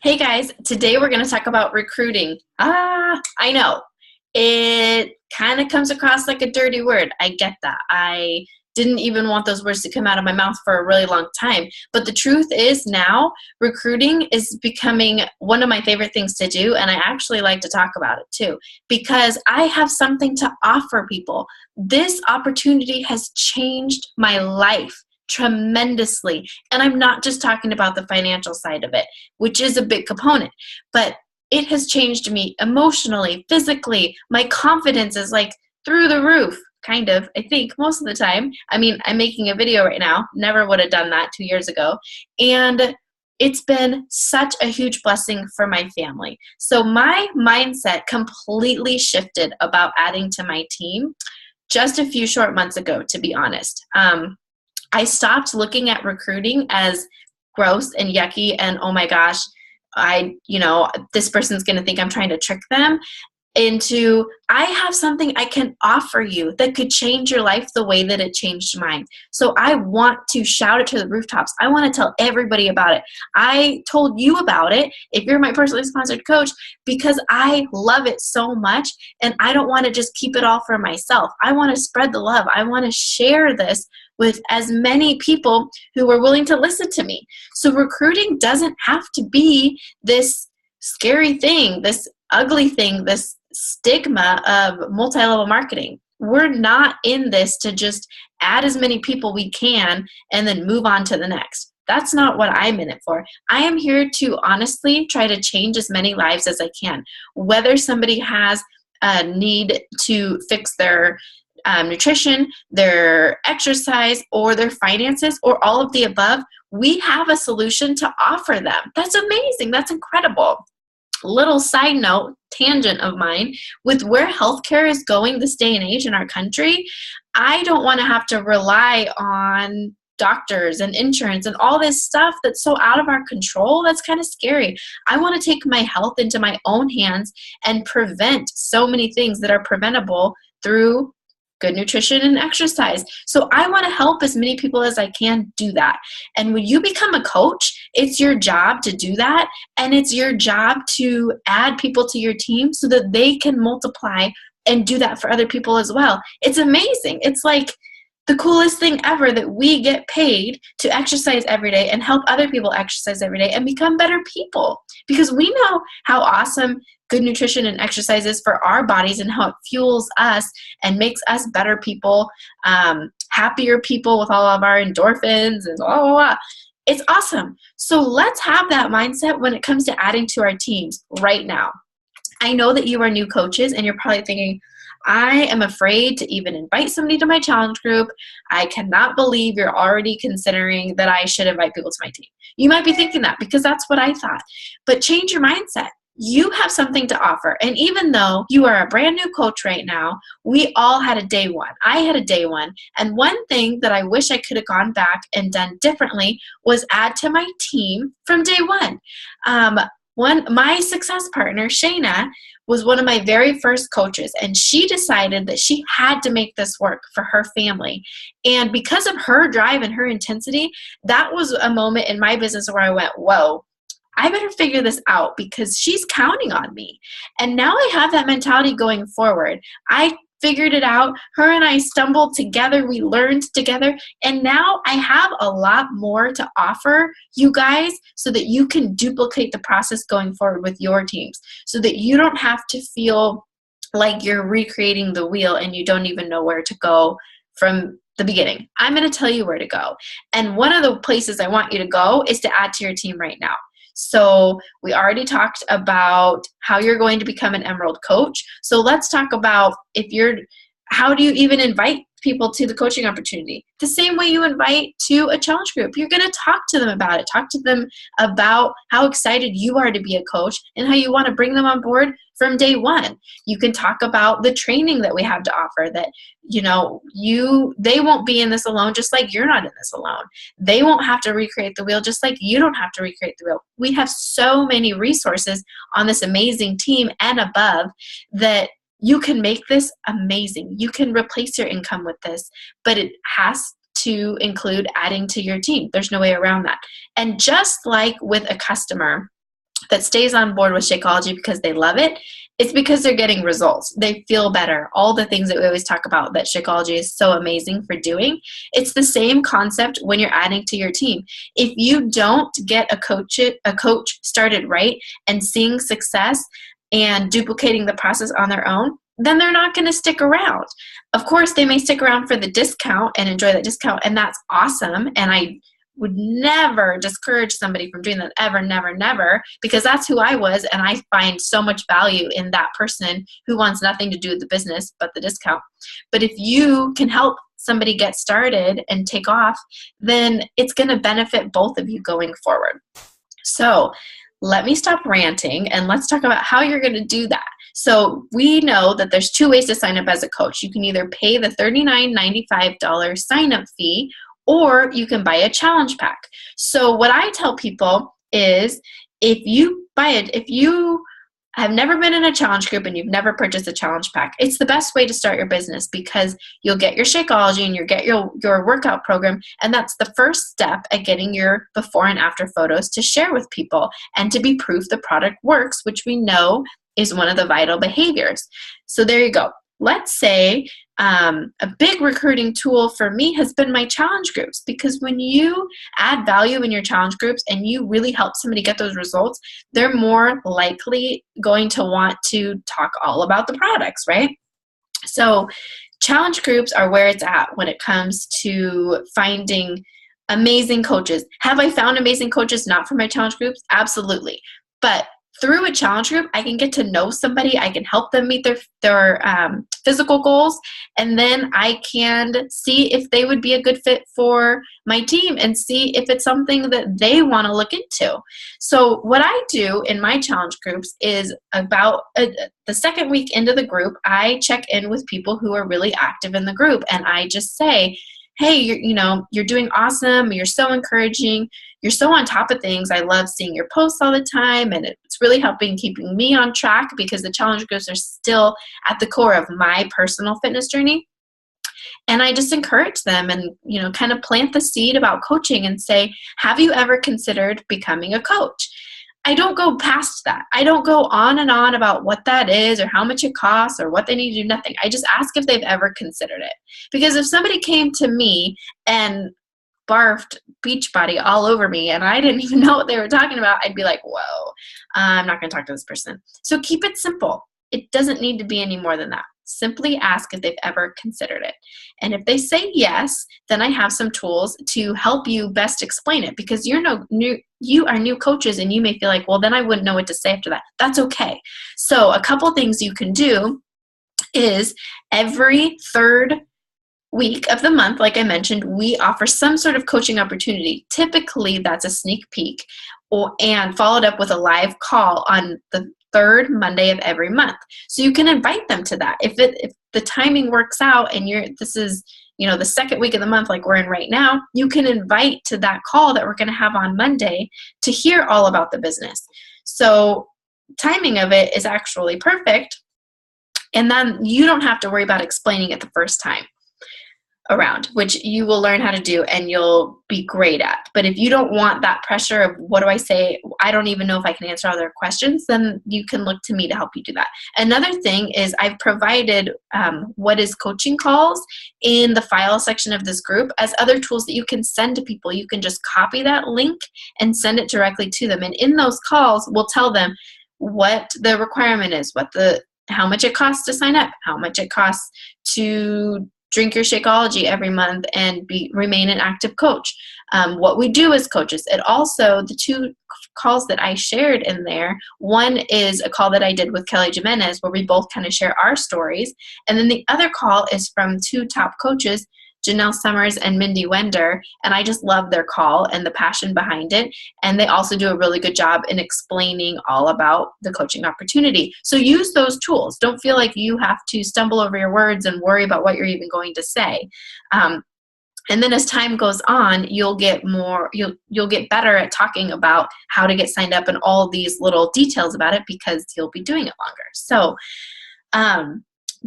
Hey guys, today we're going to talk about recruiting. I know. It kind of comes across like a dirty word. I get that. I didn't even want those words to come out of my mouth for a really long time. But the truth is now recruiting is becoming one of my favorite things to do. And I actually like to talk about it too, because I have something to offer people. This opportunity has changed my life tremendously. And I'm not just talking about the financial side of it, which is a big component, but it has changed me emotionally, physically. My confidence is like through the roof, kind of, I think, most of the time. I mean, I'm making a video right now. Never would have done that 2 years ago. And it's been such a huge blessing for my family. So my mindset completely shifted about adding to my team just a few short months ago, to be honest. I stopped looking at recruiting as gross and yucky and oh my gosh, this person's going to think I'm trying to trick them, into I have something I can offer you that could change your life the way that it changed mine. So I want to shout it to the rooftops. I want to tell everybody about it. I told you about it if you're my personally sponsored coach because I love it so much and I don't want to just keep it all for myself. I want to spread the love. I want to share this with as many people who are willing to listen to me. So recruiting doesn't have to be this scary thing, this ugly thing, this stigma of multi-level marketing. We're not in this to just add as many people we can and then move on to the next. That's not what I'm in it for. I am here to honestly try to change as many lives as I can. Whether somebody has a need to fix their nutrition, their exercise, or their finances, or all of the above, we have a solution to offer them. That's amazing. That's incredible. Little side note, tangent of mine, with where healthcare is going this day and age in our country, I don't want to have to rely on doctors and insurance and all this stuff that's so out of our control. That's kind of scary. I want to take my health into my own hands and prevent so many things that are preventable through good nutrition and exercise. So I want to help as many people as I can do that. And when you become a coach, it's your job to do that. And it's your job to add people to your team so that they can multiply and do that for other people as well. It's amazing. It's like the coolest thing ever that we get paid to exercise every day and help other people exercise every day and become better people. Because we know how awesome good nutrition and exercise is for our bodies and how it fuels us and makes us better people, happier people with all of our endorphins and blah, blah, blah. It's awesome. So let's have that mindset when it comes to adding to our teams right now. I know that you are new coaches and you're probably thinking, I am afraid to even invite somebody to my challenge group. I cannot believe you're already considering that I should invite people to my team. You might be thinking that because that's what I thought. But change your mindset. You have something to offer. And even though you are a brand new coach right now, we all had a day one. I had a day one. And one thing that I wish I could have gone back and done differently was add to my team from day one. My success partner, Shayna, was one of my very first coaches, and she decided that she had to make this work for her family. And because of her drive and her intensity, that was a moment in my business where I went, whoa, I better figure this out because she's counting on me. And now I have that mentality going forward. I figured it out. Her and I stumbled together. We learned together. And now I have a lot more to offer you guys so that you can duplicate the process going forward with your teams so that you don't have to feel like you're recreating the wheel and you don't even know where to go from the beginning. I'm going to tell you where to go. And one of the places I want you to go is to add to your team right now. So we already talked about how you're going to become an Emerald coach. So let's talk about how do you even invite people to the coaching opportunity? The same way you invite to a challenge group. You're going to talk to them about it. Talk to them about how excited you are to be a coach and how you want to bring them on board from day one. You can talk about the training that we have to offer that, they won't be in this alone just like you're not in this alone. They won't have to recreate the wheel just like you don't have to recreate the wheel. We have so many resources on this amazing team and above that you can make this amazing. You can replace your income with this, but it has to include adding to your team. There's no way around that. And just like with a customer that stays on board with Shakeology because they love it, it's because they're getting results. They feel better. All the things that we always talk about that Shakeology is so amazing for doing. It's the same concept when you're adding to your team. If you don't get a coach started right and seeing success and duplicating the process on their own, then they're not going to stick around. Of course, they may stick around for the discount and enjoy that discount, and that's awesome. And I would never discourage somebody from doing that, ever, never, never, because that's who I was, and I find so much value in that person who wants nothing to do with the business but the discount. But if you can help somebody get started and take off, then it's going to benefit both of you going forward. So let me stop ranting and let's talk about how you're going to do that. So we know that there's two ways to sign up as a coach. You can either pay the $39.95 sign-up fee, or you can buy a challenge pack. So what I tell people is if you have never been in a challenge group and you've never purchased a challenge pack, it's the best way to start your business because you'll get your Shakeology and you'll get your workout program, and that's the first step at getting your before and after photos to share with people and to be proof the product works, which we know is one of the vital behaviors. So there you go. Let's say a big recruiting tool for me has been my challenge groups, because when you add value in your challenge groups and you really help somebody get those results, they're more likely going to want to talk all about the products, right? So challenge groups are where it's at when it comes to finding amazing coaches. Have I found amazing coaches not for my challenge groups? Absolutely. But through a challenge group, I can get to know somebody. I can help them meet their physical goals, and then I can see if they would be a good fit for my team and see if it's something that they want to look into. So what I do in my challenge groups is about the second week into the group, I check in with people who are really active in the group, and I just say, hey, you're doing awesome. You're so encouraging. You're so on top of things. I love seeing your posts all the time, and it's really keeping me on track because the challenge groups are still at the core of my personal fitness journey. And I just encourage them and, kind of plant the seed about coaching and say, have you ever considered becoming a coach? I don't go past that. I don't go on and on about what that is or how much it costs or what they need to do, nothing. I just ask if they've ever considered it. Because if somebody came to me and barfed Beachbody all over me and I didn't even know what they were talking about, I'd be like, whoa, I'm not going to talk to this person. So keep it simple. It doesn't need to be any more than that. Simply ask if they've ever considered it. And if they say yes, then I have some tools to help you best explain it, because you are new coaches and you may feel like, well, then I wouldn't know what to say after that. That's okay. So a couple things you can do is every third week of the month, like I mentioned, we offer some sort of coaching opportunity. Typically, that's a sneak peek and followed up with a live call on the third Monday of every month. So you can invite them to that. If the timing works out and this is the second week of the month like we're in right now, you can invite to that call that we're going to have on Monday to hear all about the business. So timing of it is actually perfect. And then you don't have to worry about explaining it the first time around, which you will learn how to do and you'll be great at. But if you don't want that pressure of what do I say, I don't even know if I can answer all their questions, then you can look to me to help you do that. Another thing is I've provided what is coaching calls in the file section of this group as other tools that you can send to people. You can just copy that link and send it directly to them. And in those calls, we'll tell them what the requirement is, how much it costs to sign up, how much it costs to drink your Shakeology every month and remain an active coach. What we do as coaches. It also, the two calls that I shared in there, one is a call that I did with Kelly Jimenez where we both kind of share our stories. And then the other call is from two top coaches, Janelle Summers and Mindy Wender, and I just love their call and the passion behind it. And they also do a really good job in explaining all about the coaching opportunity. So use those tools. Don't feel like you have to stumble over your words and worry about what you're even going to say. And then as time goes on, you'll get better at talking about how to get signed up and all these little details about it because you'll be doing it longer. So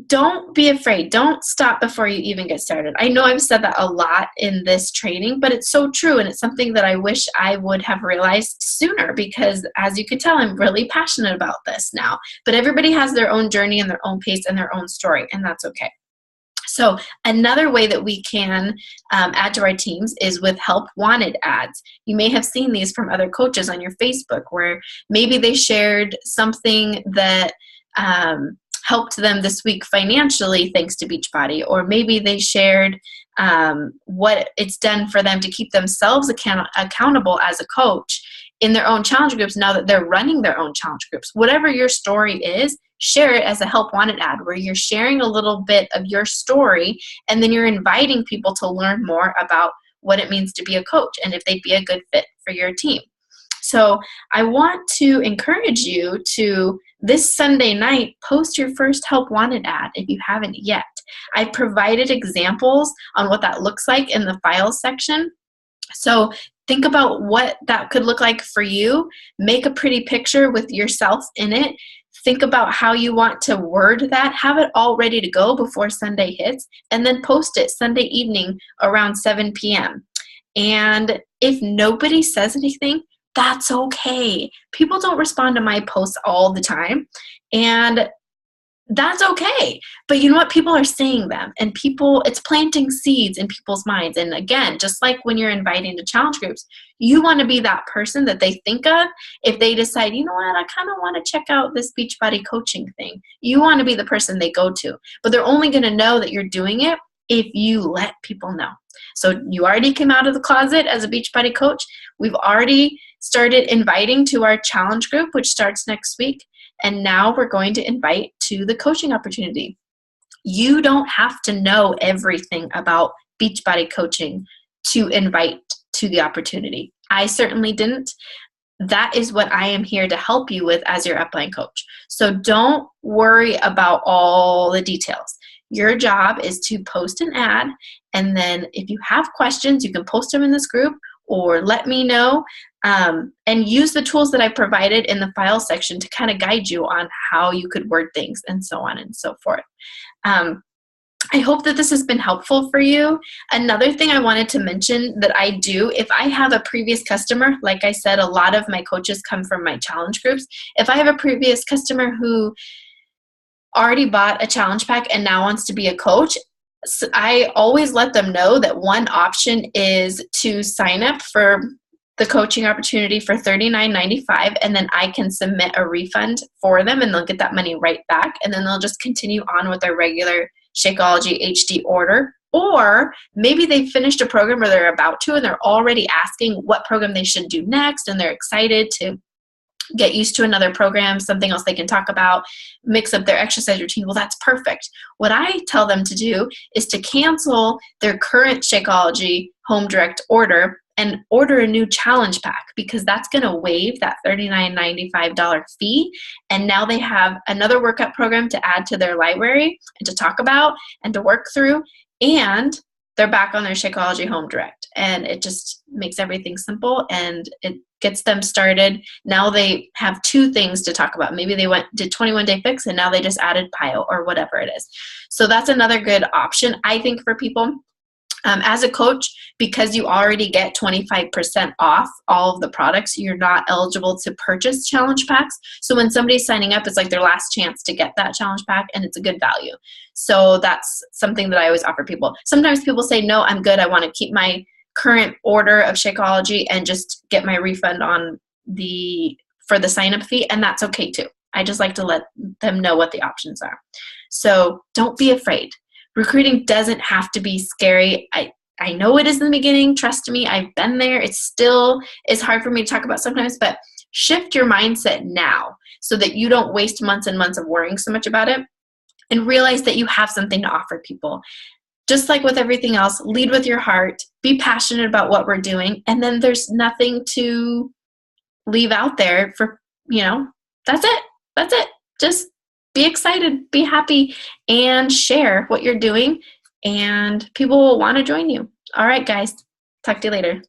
don't be afraid. Don't stop before you even get started. I know I've said that a lot in this training, but it's so true. And it's something that I wish I would have realized sooner because, as you can tell, I'm really passionate about this now. But everybody has their own journey and their own pace and their own story, and that's okay. So another way that we can add to our teams is with help wanted ads. You may have seen these from other coaches on your Facebook where maybe they shared something that helped them this week financially thanks to Beachbody, or maybe they shared what it's done for them to keep themselves accountable as a coach in their own challenge groups now that they're running their own challenge groups. Whatever your story is, share it as a help wanted ad where you're sharing a little bit of your story and then you're inviting people to learn more about what it means to be a coach and if they'd be a good fit for your team. So I want to encourage you to, this Sunday night, post your first help wanted ad if you haven't yet. I provided examples on what that looks like in the files section. So think about what that could look like for you. Make a pretty picture with yourself in it. Think about how you want to word that. Have it all ready to go before Sunday hits, and then post it Sunday evening around 7 p.m. And if nobody says anything, that's okay. People don't respond to my posts all the time, and that's okay. But you know what? People are seeing them, and it's planting seeds in people's minds. And again, just like when you're inviting to challenge groups, you want to be that person that they think of if they decide, you know what, I kind of want to check out this Beachbody coaching thing. You want to be the person they go to, but they're only going to know that you're doing it if you let people know. So you already came out of the closet as a Beachbody coach. We've already started inviting to our challenge group, which starts next week. And now we're going to invite to the coaching opportunity. You don't have to know everything about Beachbody coaching to invite to the opportunity. I certainly didn't. That is what I am here to help you with as your upline coach. So don't worry about all the details. Your job is to post an ad, and then if you have questions, you can post them in this group or let me know, and use the tools that I provided in the file section to kind of guide you on how you could word things and so on and so forth. I hope that this has been helpful for you. Another thing I wanted to mention that I do, if I have a previous customer, like I said, a lot of my coaches come from my challenge groups. If I have a previous customer who already bought a challenge pack and now wants to be a coach, I always let them know that one option is to sign up for the coaching opportunity for $39.95, and then I can submit a refund for them and they'll get that money right back, and then they'll just continue on with their regular Shakeology HD order. Or maybe they finished a program or they're about to and they're already asking what program they should do next, and they're excited to get used to another program, something else they can talk about, mix up their exercise routine. Well, that's perfect. What I tell them to do is to cancel their current Shakeology home direct order and order a new challenge pack, because that's going to waive that $39.95 fee. And now they have another workout program to add to their library and to talk about and to work through. And they're back on their Shakeology home direct. And it just makes everything simple and it gets them started. Now they have two things to talk about. Maybe they did 21-day fix and now they just added PIO or whatever it is. So that's another good option, I think, for people. As a coach, because you already get 25% off all of the products, you're not eligible to purchase challenge packs. So when somebody's signing up, it's like their last chance to get that challenge pack, and it's a good value. So that's something that I always offer people. Sometimes people say, no, I'm good. I want to keep my current order of Shakeology and just get my refund for the sign-up fee, and that's okay too. I just like to let them know what the options are. So don't be afraid. Recruiting doesn't have to be scary. I know it is in the beginning. Trust me, I've been there. It still is hard for me to talk about sometimes, but shift your mindset now so that you don't waste months and months of worrying so much about it, and realize that you have something to offer people. Just like with everything else, lead with your heart, be passionate about what we're doing, and then there's nothing to leave out there for, that's it. That's it. Just be excited, be happy, and share what you're doing, and people will want to join you. All right, guys. Talk to you later.